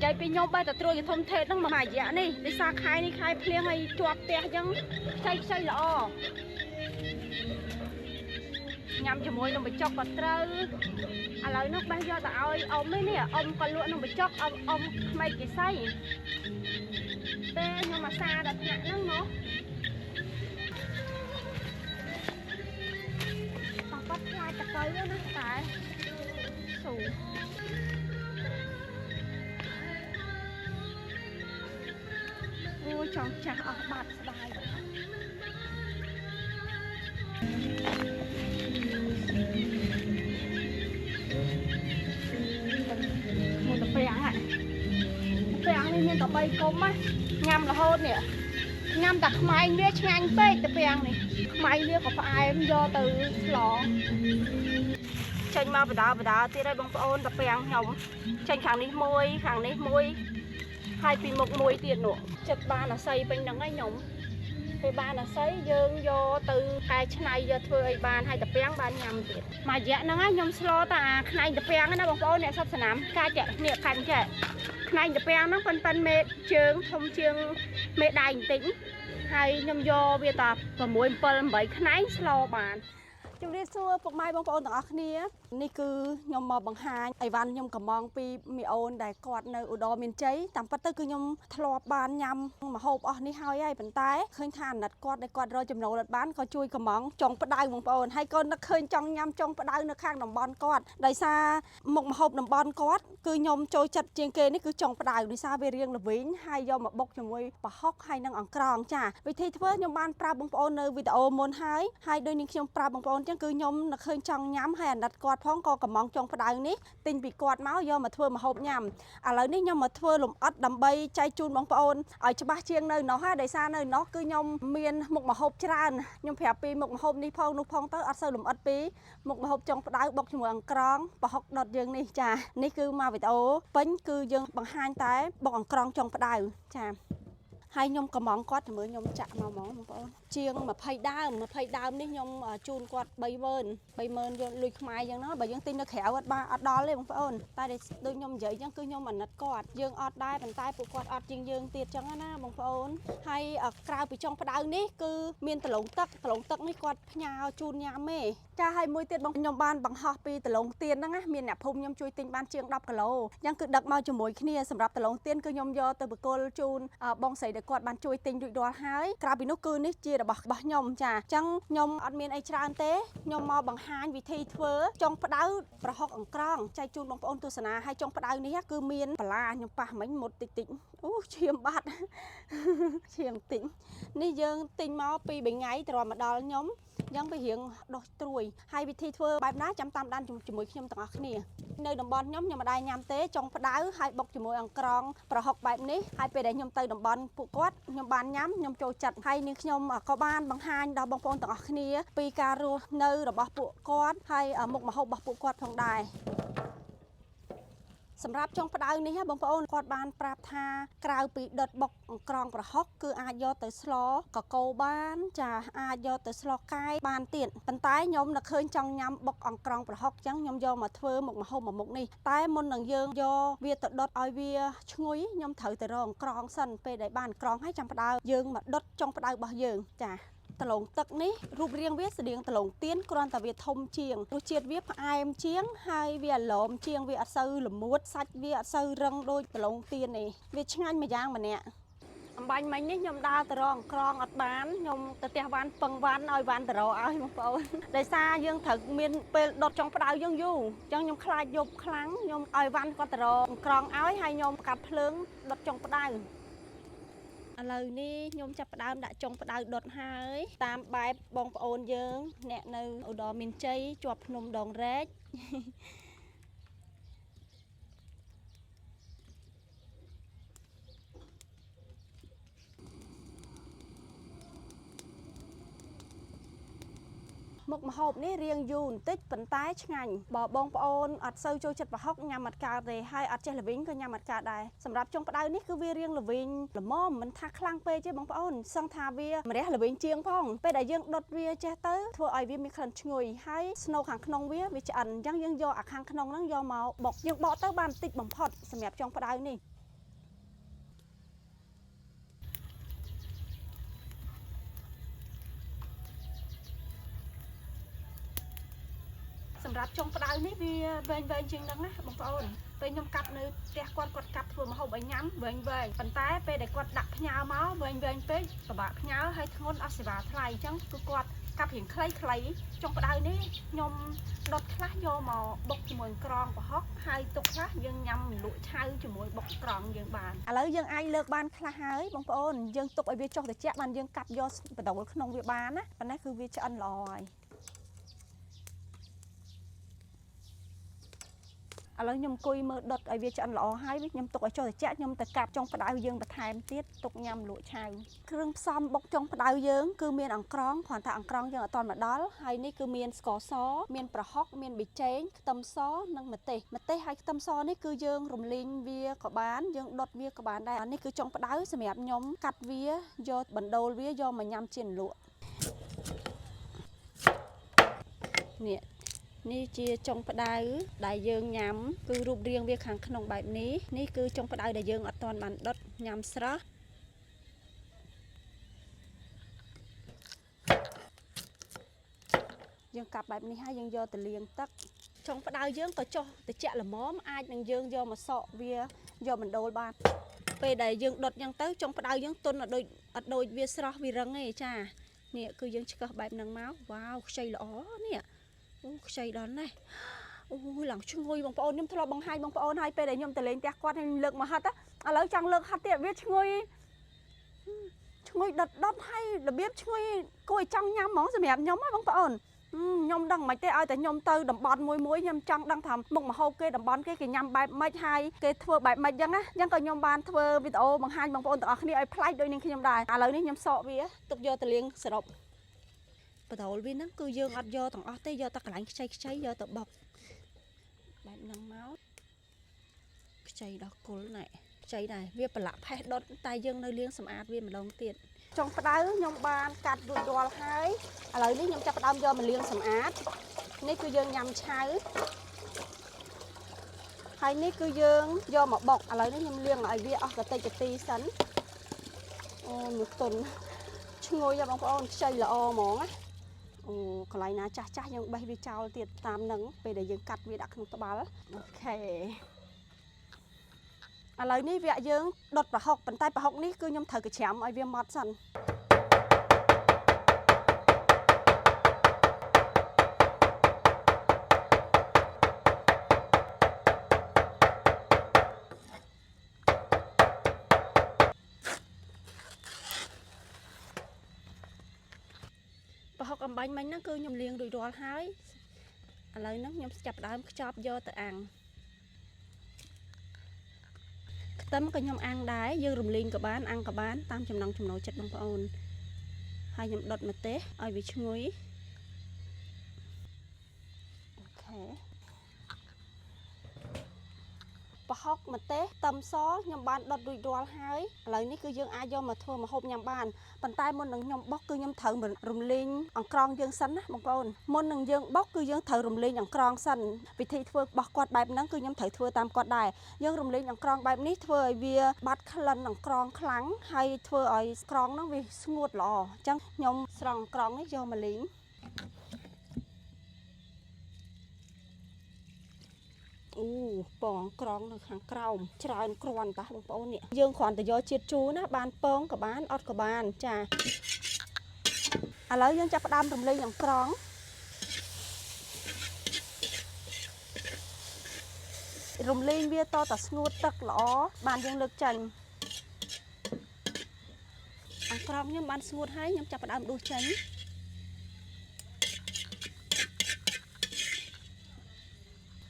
chạy bị nhôm bay tập trôi thì thông thể nó mà mày dạ này đi xa khai đi khai phê hay chuột tẹt chẳng xây lọ nhằm cho môi nó bị chọc vào trơ à lời nó bây giờ tao ông ấy nè ông còn luôn nó bị chọc ông mày cái xây tê nhưng mà xa đặt nặng nó tao bắt lại tập tới nó tại sủ ôi chồng chả ở bạt bài một tập phèn ạ phèn đi nên tập bay cốm á ngâm là hôn nè ngâm đặt máy biết nhanh bê tập phèn này máy biết có phải em do từ lò tranh mà vào đó thì đây bông ôn tập phèn nhồng tranh kháng ní môi hai pin một môi tiền nữa chật ba là xây bên đằng ấy nhồng thì ba là xây dương vô từ cái này giờ thôi bàn hai tập phèn bàn nhầm tiền mà dạ nó nhom slo ta này tập phèn nó bông ôn này sắp sẵn ca chạy niệm thành chạy này tập phèn nó phân mẹ trường thông trường mẹ đài tĩnh hay nhom vô bây tập và mỗi phần bảy cái slo bàn chúng đi xua phục mai bông ôn tặng niaนี่คือញมមកបង្ហាញអីវ៉ាន់ខ្ញុំកំងពីមីអូនដែលគាត់នៅឧត្តរមានជ័យតាមពិតទៅគឺខ្ញុំធ្លាប់បានញ៉ាំម្ហូបអស់នេះហើយប៉ុន្តែឃើញថាអាណិតគាត់ដែលគាត់រកចំណូលអត់បានក៏ជួយកំងចុងផ្ដៅបងប្អូនហើយក៏នឹកឃើញចង់ញ៉ាំចុងផ្ដៅនៅខាងតំបន់គាត់ដោយសារមុខម្ហូបតំបន់គាត់គឺខ្ញុំចូលចិត្តជាងគេនេះគឺចុងផ្ដៅដោយសារវារៀងល្វីងហើយយកមកបុកជាមួយប្រហុកហើយនិងអង្ក្រងចាវិធីធ្វើខ្ញុំបានប្រាប់បងប្អូននៅវីដេអូមុនហើយដូចនឹងខ្ញុំប្រាប់បងប្អូនអញ្ចឹងគឺខ្ញុំនឹកឃើញចង់ញ៉ាំហើយអាណិតគាត់ផងក៏កំងចុងផ្ដៅនេះទិញពីគាត់មកយកមកធ្វើម្ហូបញ៉ាំឥឡូវនេះខ្ញុំមកធ្វើលំអិតដើម្បីចែកជូនបងប្អូនឲ្យច្បាស់ជាងនៅនោះហើយដោយសារនៅនោះគឺខ្ញុំមានមុខម្ហូបច្រើនខ្ញុំប្រាប់ពីមុខម្ហូបនេះផងនោះផងទៅអត់សូវលំអិតពីមុខម្ហូបចុងផ្ដៅបុកជាមួយអង្ក្រងប្រហុកដុតយើងនេះចានេះគឺមកវីដេអូពេញគឺយើងបង្ហាញតែបុកអង្ក្រងចុងផ្ដៅចាហើយខ្ញុំកំងគាត់ទៅមើលខ្ញុំចាក់មកហ្មងបងប្អូនជាង20ដើមនេះខ្ញុំជូនគាត់30000យកលុយខ្មែរអញ្ចឹងណាបើយើងទិញនៅក្រៅអត់ដល់ទេបងប្អូនតែដូចខ្ញុំនិយាយអញ្ចឹងគឺខ្ញុំអាណិតគាត់យើងអត់ដែរប៉ុន្តែពួកគាត់អត់ជាងយើងទៀតអញ្ចឹងណាបងប្អូនហើយក្រៅពីចុងផ្ដៅនេះគឺមានដលងទឹកនេះគាត់ផ្ញើជូនញ៉ាំទេចាហើយមួយទៀតបងខ្ញុំបានបង្ហោះពីដលងទៀនហ្នឹងណាមានអ្នកភូមិខ្ញុំជួយទិញបានជាង10គីឡូអញ្ចឹងគឺដឹកមកជាមួយគ្នាសម្រាប់ដលងទៀនគឺខ្ញុំយកទៅបកគលជូនបងស្រីដែលគាត់បានជួយទិញរួចរាល់ហើយក្រៅពីនោះគឺនេះជារបស់ខ្ញុំចាអញ្ចឹងខ្ញុំអត់មានអីច្រើនទេខ្ញុំមកបង្ហាញវិធីធ្វើចុងផ្ដៅប្រហុកអង្ក្រងចែកជូនបងប្អូនទស្សនាហើយចុងផ្ដៅនេះគឺមានបន្លាខ្ញុំប៉ះមិញមុតតិចអូឈាមបាត់ឈាមតិចនេះយើងទិញមកពី3ថ្ងៃទៅមកដល់ខ្ញុំយ៉ាងវារៀងដោះត្រួយហើយវិធីធ្វើបែបណាចាំតាមដានជាមួយខ្ញុំទាំងអស់គ្នានៅតំបន់ខ្ញុំមិនដែរញ៉ាំទេចុងផ្ដៅហើយបុកជាមួយអង្ក្រងប្រហុកបែបនេះហើយពេលដែលខ្ញុំទៅតំបន់ពួកគាត់ខ្ញុំបានញ៉ាំខ្ញុំចូលចិត្តហើយនាងខ្ញុំក៏បានបង្ហាញដល់បងប្អូនទាំងអស់គ្នាពីការរស់នៅរបស់ពួកគាត់ហើយមុខម្ហូបរបស់ពួកគាត់ផងដែរសម្រាប់ចុងផ្ដៅនេះបងប្អូនគាត់បានប្រាប់ថាក្រៅពីដុតបុកអង្ក្រងប្រហុកគឺអាចយកទៅស្លកកូបានចាអាចយកទៅស្លកាយបានទៀតប៉ុន្តែខ្ញុំនឹកឃើញចង់ញ៉ាំបុកអង្ក្រងប្រហុកអញ្ចឹងខ្ញុំយកមកធ្វើមុខម្ហូបមួយមុខនេះតែមុននឹងយើងយកវាទៅដុតឲ្យវាឈ្ងុយខ្ញុំត្រូវទៅរកអង្ក្រងសិនពេលដែលបានអង្ក្រងហើយចាំផ្ដៅយើងមកដុតចុងផ្ដៅរបស់យើងចាដលងទឹកនេះរូបរាងវាស្តៀងដលងទៀនគ្រាន់តែវាធំជាងរសជាតិវាផ្អែមជាងហើយវាឡមជាងវាអត់សូវល្មួតសាច់វាអត់សូវរឹងដូចដលងទៀនទេវាឆ្ងាញ់មួយយ៉ាងម្នាក់អំបញ្ញមិញនេះខ្ញុំដើរទៅរកអង្ក្រងអត់បានខ្ញុំទៅផ្ទះវ៉ាន់ពឹងវ៉ាន់ឲ្យវ៉ាន់ទៅរកឲ្យបងប្អូនដោយសារយើងត្រូវមានពេលដុតចុងផ្ដៅយើងយូរអញ្ចឹងខ្ញុំខ្លាចយប់ខ្លាំងខ្ញុំឲ្យវ៉ាន់គាត់ទៅរកអង្ក្រងឲ្យហើយខ្ញុំកាត់ភ្លើងដុតចុងផ្ដៅឥឡូវនេះខ្ញុំចាប់ផ្ដើមដាក់ចុងផ្ដៅដុតហើយតាមបែបបងប្អូនយើងអ្នកនៅឧត្តរមានជ័យជាប់ភ្នំដងរែកម មុខម្ហូបនេះរៀងយូរបន្តិចប៉ុន្តែឆ្ងាញ់បើបងប្អូនអត់សូវចូលចិត្តប្រហុកញ៉ាំអត់កើតទេហើយអត់ចេះល្វីងក៏ញ៉ាំអត់កើតដែរសម្រាប់ចុងផ្ដៅនេះគឺវារៀងល្វីងល្មមមិនថាខ្លាំងពេកទេបងប្អូនសឹងថាវាម្រះល្វីងជាងផងពេលដែលយើងដុតវាចេះទៅធ្វើឲ្យវាមានក្លិនឈ្ងុយហើយស្នូលខាងក្នុងវាឆ្អិនអញ្ចឹងយើងយកអាខាងក្នុងហ្នឹងយកមកបុកយើងបកទៅបានបន្តិចបំផុតសម្រាប់ចុងផ្ដៅនេះសម្រាប់ចុងផ្ដៅនេះវាវែងជាងហ្នឹងណាបងប្អូនពេលខ្ញុំកាត់នៅផ្ទះគាត់កាត់ធ្វើម្ហូបឲ្យញ៉ាំវែងប៉ុន្តែពេលដែលគាត់ដាក់ផ្ញើមកវែងពេកពិបាកផ្ញើហើយធ្ងន់អស់សេវាថ្លៃអញ្ចឹងគឺគាត់កាត់រៀងខ្លីចុងផ្ដៅនេះខ្ញុំដុតខ្លះយកមកបុកជាមួយក្រងប្រហុកហើយទុកខ្លះយើងញ៉ាំលក់ឆៅជាមួយបុកក្រងយើងបានឥឡូវយើងអាចលើកបានខ្លះហើយបងប្អូនយើងទុកឲ្យវាចុះត្រជាក់បានយើងកាត់យកបដូលក្នុងវាបានណាប៉ុណ្ណេះគឺវាឆ្អិនល្អហើយឥឡូវខ្ញុំអង្គុយមើលដុតឲ្យវាឆ្អិនល្អហើយខ្ញុំទុកឲ្យចុះត្រជាក់ខ្ញុំទៅកាប់ចុងផ្ដៅយើងបន្ថែមទៀតទុកញ៉ាំលក់ឆៅគ្រឿងផ្សំបុកចុងផ្ដៅយើងគឺមានអង្ក្រងគ្រាន់តែអង្ក្រងយើងអត់ទាន់មកដល់ហើយនេះគឺមានស្ករសមានប្រហុកមានប៊ីចេងខ្ទឹមសនិងម្ទេសហើយខ្ទឹមសនេះគឺយើងរំលីងវាក៏បានយើងដុតវាក៏បានដែរនេះគឺចុងផ្ដៅសម្រាប់ខ្ញុំកាត់វាយកបណ្ដូលវាយកមកញ៉ាំជាលក់នេះជាចុងផ្ដៅដែលយើងញ៉ាំគឺរូបរាងវាខាងក្នុងបែបនេះគឺចុងផ្ដៅដែលយើងអត់ទាន់បានដុតញ៉ាំស្រស់យើងកាប់បែបនេះហើយយើងយកទៅលាងទឹកចុងផ្ដៅយើងក៏ចុះត្រជាក់ល្មមអាចនឹងយើងយកមកសក់វាយកបណ្ដូលបានពេលដែលយើងដុតអញ្ចឹងទៅចុងផ្ដៅយើងទន់អត់ដូចវាស្រស់វារឹងទេចានេះគឺយើងឆ្កឹះបែបហ្នឹងមកវ៉ាវខ្ចីល្អនេះអូខ្ចីដល់ណាស់អូឡើងឈ្ងុយបងប្អូនខ្ញុំធ្លាប់បង្ហាញបងប្អូនហើយពេលដែលខ្ញុំទៅលេងផ្ទះគាត់ខ្ញុំលើកមកហិតឥឡូវចង់លើកហិតទៀតវាឈ្ងុយដុតហើយរបៀបឈ្ងុយគួរឲ្យចង់ញ៉ាំហ្មងសម្រាប់ខ្ញុំហ៎បងប្អូនខ្ញុំដឹងមិនទេឲ្យតែខ្ញុំទៅតំបន់មួយខ្ញុំចង់ដឹងថាមុខម្ហូបគេតំបន់គេញ៉ាំបែបម៉េចហើយគេធ្វើបែបម៉េចចឹងណាអញ្ចឹងក៏ខ្ញុំបានធ្វើវីដេអូបង្ហាញបងប្អូនទាំងអស់គ្នាឲ្យប្លែកដូចនឹងខ្ញុំដែរឥឡូវនេះខ្ញុំសក់វាទុកយកទៅលាងសរុបបដូលវាហ្នឹងគឺយើងអត់យកទាំងអស់ទេយកតែកន្លែងខ្ចីយកទៅបុកបែបហ្នឹងមកខ្ចីដល់គល់ណែខ្ចីដែរវាប្រឡាក់ផេះដុតតែយើងនៅលាងសម្អាតវាម្ដងទៀតចុងផ្ដៅខ្ញុំបានកាត់រួចរាល់ហើយឥឡូវនេះខ្ញុំចាប់ផ្ដើមយកមកលាងសម្អាតនេះគឺយើងញ៉ាំឆៅហើយនេះគឺយើងយកមកបុកឥឡូវនេះខ្ញុំលាងឲ្យវាអស់កតិចទីសិនអូមួយទុនឈ្ងុយបងប្អូនខ្ចីល្អហ្មងណាអូកន្លែងណាចាស់យើងបេះវាចោលទៀតតាមនឹងពេលដែលយើងកាត់វាដាក់ក្នុងត្បាល់អូខេឥឡូវនេះវគ្គយើងដុតប្រហុកប៉ុន្តែប្រហុកនេះគឺខ្ញុំត្រូវកញ្ច្រាំឲ្យវាម៉ត់សិនប្រហុកអំបាញ់មិញហ្នឹងគឺខ្ញុំលាងរួចរាល់ហើយឥឡូវហ្នឹងខ្ញុំចាប់ផ្ដើមខ្ចប់យកទៅអាំងខ្ទឹមក៏ខ្ញុំអាំងដែរយើងរំលីងក៏បានអាំងក៏បានតាមចំណង់ចំណូលចិត្តបងប្អូនហើយខ្ញុំដុតម្ទេសឲ្យវាឈ្ងុយអូខេប្រហុកម្ទេសខ្ទឹមសខ្ញុំបានដុតរួចរាល់ហើយឥឡូវនេះគឺយើងអាចយកមកធ្វើម្ហូបញ៉ាំបានប៉ុន្តែមុននឹងខ្ញុំបុកគឺខ្ញុំត្រូវរំលីងអង្ក្រងយើងសិនណាបងប្អូនមុននឹងយើងបុកគឺយើងត្រូវរំលីងអង្ក្រងសិនវិធីធ្វើរបស់គាត់បែបហ្នឹងគឺខ្ញុំត្រូវធ្វើតាមគាត់ដែរយើងរំលីងអង្ក្រងបែបនេះធ្វើឲ្យវាបាត់ក្លិនអង្ក្រងខ្លាំងហើយធ្វើឲ្យក្រងហ្នឹងវាស្ងួតល្អអញ្ចឹងខ្ញុំស្រង់អង្ក្រងនេះយកមកលីងអូពងក្រងនៅខាងក្រោមច្រើនគ្រាន់តាបងប្អូននេះយើងគ្រាន់តែយកជាតិជូរណាបានពងក៏បានអត់ក៏បានចាឥឡូវយើងចាប់ផ្ដើមរំលីងអង្ក្រងរំលីងវាតតែស្ងួតទឹកល្អបានយើងលើកចេញអង្ក្រងខ្ញុំបានស្ងួតហើយខ្ញុំចាប់ផ្ដើមដួសចេញ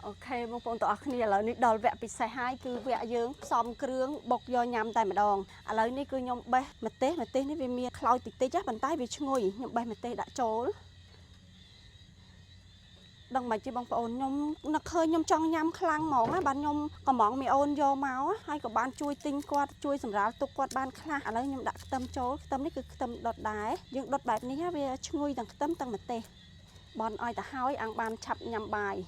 អូខេបងប្អូនទាំងអស់គ្នាឥឡូវនេះដល់វគ្គពិសេសហើយគឺវគ្គយើងផ្សំគ្រឿងបុកយកញ៉ាំតែម្ដងឥឡូវនេះគឺខ្ញុំបេះម្ទេសនេះវាមានខ្លោចតិចៗប៉ុន្តែវាឈ្ងុយខ្ញុំបេះម្ទេសដាក់ចូល đằng mà chỉ bằng ôn nhom nó khơi nhom trong nhâm khlang mỏng á bạn nhom có mỏng mì ôn vô máu á hay có bạn chui tinh quạt chui sầm ráo tục quạt ban khla ở đây nhom đặt tâm chố tâm này cứ tâm đọt đá nhưng đọt bẹp ní á về chui đằng tâm tăng mặt tê bọn ai ta hái ăn ban chập nhâm bài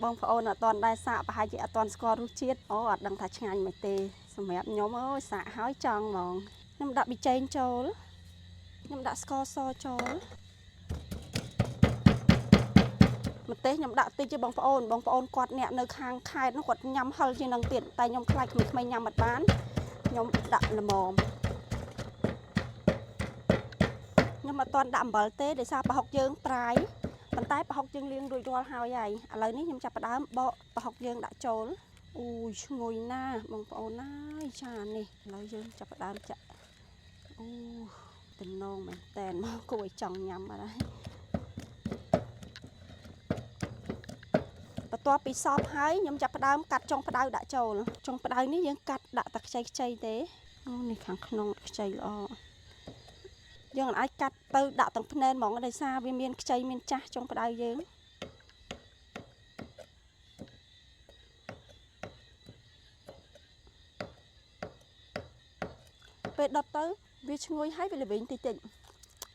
bông ôn ở toàn đai xạ và hai chị ở toàn score rút chiết ở đằng thạch ngành mặt tê sầm mẹp nhóm ơi xạ hái tròn mỏng nhom đặt bị chen chố nhom đặt score so chố một té nhom đặt tê cho bông ôn quạt nhẹ nơi khang khai nó quạt nhâm hơi trên đằng tiền tay nhom khai mình không nhâm mặt bán nhom đặt là mồm nhưng mà toàn đạm bờ té để sao bà học dương trái bàn tay bà học dương liên đuôi đua hao vậy à lời ní nhom chặt bà đá bộ bà học dương đã trốn ui ngồi na bông ôn nai cha nè lời dương chặt bà đá chặt tình nôn mà tèn cô ấy chồng nhầm ở đây và toa bị sọp hái nhom chặt bà đá cắt trong bà đá đã trốn trong bà đá ní dương cắt đã tắc chay thế này kháng nông chay lo dương ai cắt từ đã tầng phên mỏng ở đây xa viên miên chay miên cha trong bà đá dương về đợt tới vì ngồi hái về là bệnh tịnh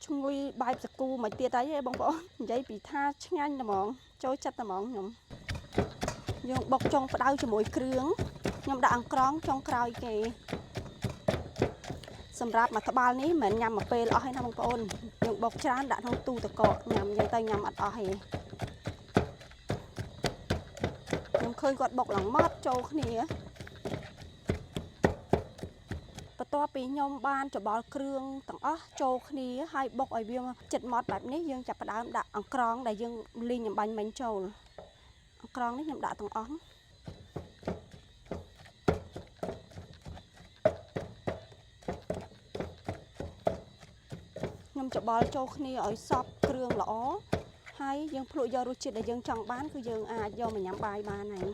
ngồi bài sạc cu mà tia tay bông bó giấy bị tha nhanh là mỏng trôi chặt là mỏng nhom dùng bọc trong phải đau cho mỗi krướng nhom đã ăn cóng trong cào kì sầm rạp mà thà ní mình nhầm mà pê lo hay năm con dùng bọc trán đã không tu từ cọ nhầm dây tay nhầm ăn o hè nhom khơi gọt bọc lỏng mót trâu khỉ và toa bị nhom ban cho bò krướng tặng ó trâu khỉ hai bọc ở viêm chật mótแบบนี้dương chặt đã ăn cóng để dương ly nhầm bánh bánh trâu con đấy nhầm đã tầng óng nhầm cho bò cho khi ở shop kêu lõ hay dương phụ do ruột để dương trồng bán cứ dương do mình nhắm bài bà này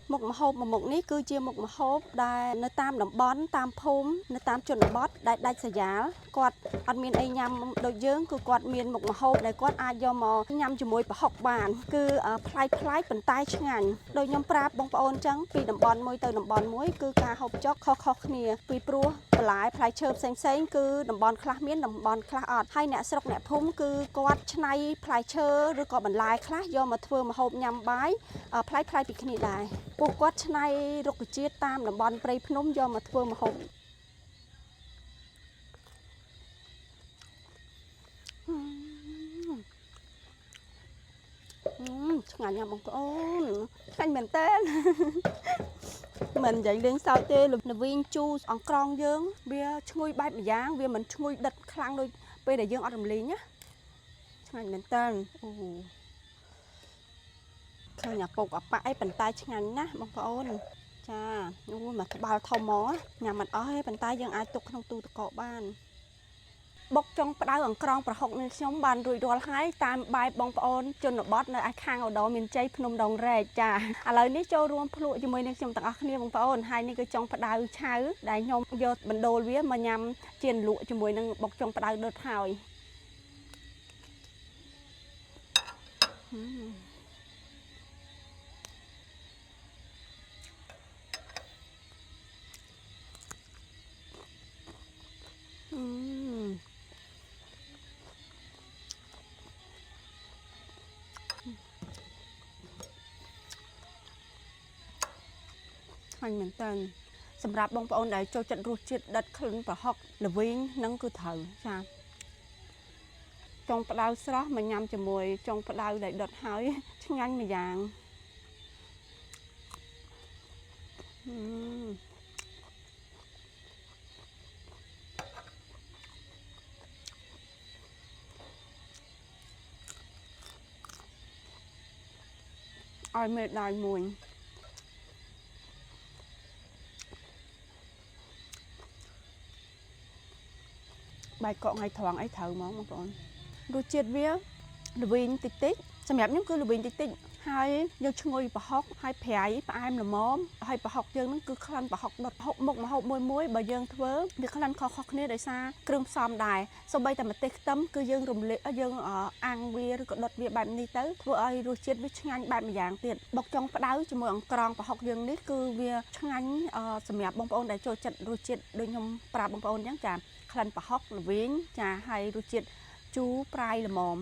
một mà hộp mà một ní cứ chia một mà hộp đây nơi tam đồng bón tam phum nơi tam chuẩn bót đại đại sả giá quạt ăn miên ai nhầm đôi dương cứ quạt miên một mà hộp này quạt ai do mà nhầm cho môi bà học bàn cứ play play bàn tay chứ ngành đôi nhầm prap bông ôn trắng vì đồng bón môi từ đồng bón muối cứ cả hộp chóc khó khó nè vì prua lại play chớp xanh cứ đồng bón khá miên đồng bón khá ọt hay nè sọc nè phum cứ quạt chnay play chơ rồi có bàn lại khá do mà thưa mà hộp nhầm bái play play bị khỉ đại buộc quát này rục chia tam là bòn prey phnom do mà thưa mà hộp ngàn nhà bằng con anh mình tên mình dạy đến sau tê là viên chu ăn con dương bia chui bay mà giang bia mình chui đật khang đôi bây để dương ở đồng lý nhá ngàn mình tên khơi nhà phục ở bãi bàn tay ngành nhá bằng con cha mà bao thau mó nhà mình ở bàn tay dương ai tục không tu cọ ban bọc trong đau ở con và học nên sống bàn rồi đòi hái tam bài bông ôn cho nó bót nơi ai khang ở đó miền tây phnom đồng rè cha lời ní châu ruộng phụ cho mình nên xem tặng ác bông ôn hai ní cái trong đau cháo đại nhom vô mình đồ vía mà nhằm chiên lụa cho mình nên bọc trong đau đợt hào hành mình tên sầm rạp bông ôn này cho trận ruột chết đất khẩn và học là viên nắng cứ thở cha trong đau sữa mà nhằm cho mùi trong đau để đợt hỏi chứ nhanh mà vàng ai mệt đòi mùi bài cọ ngày thoáng ấy thở món mà con đồ chết vía đồ viên tích tích សម្រាប់ខ្ញុំគឺល្វីងតិចតិចហើយយើងឈ្ងុយប្រហុកហើយប្រៃផ្អែមល្មមហើយប្រហុកយើងហ្នឹងគឺក្លិនប្រហុកដុតហុកមុខម្ហូបមួយបើយើងធ្វើវាក្លិនខុសៗគ្នាដោយសារគ្រឿងផ្សំដែរសូម្បីតែម្ទេសខ្ទឹមគឺយើងរំលាយយើងអាំងវាឬក៏ដុតវាបែបនេះទៅធ្វើឲ្យរសជាតិវាឆ្ងាញ់បែបម្យ៉ាងទៀតបុកចុងក្តៅជាមួយអង្ក្រងប្រហុកយើងនេះគឺវាឆ្ងាញ់សម្រាប់បងប្អូនដែលចូលចិត្តរសជាតិដូចខ្ញុំប្រាប់បងប្អូនអញ្ចឹងចាក្លិនប្រហុកល្វីងចាហើយរសជាតិជូរប្រៃល្មម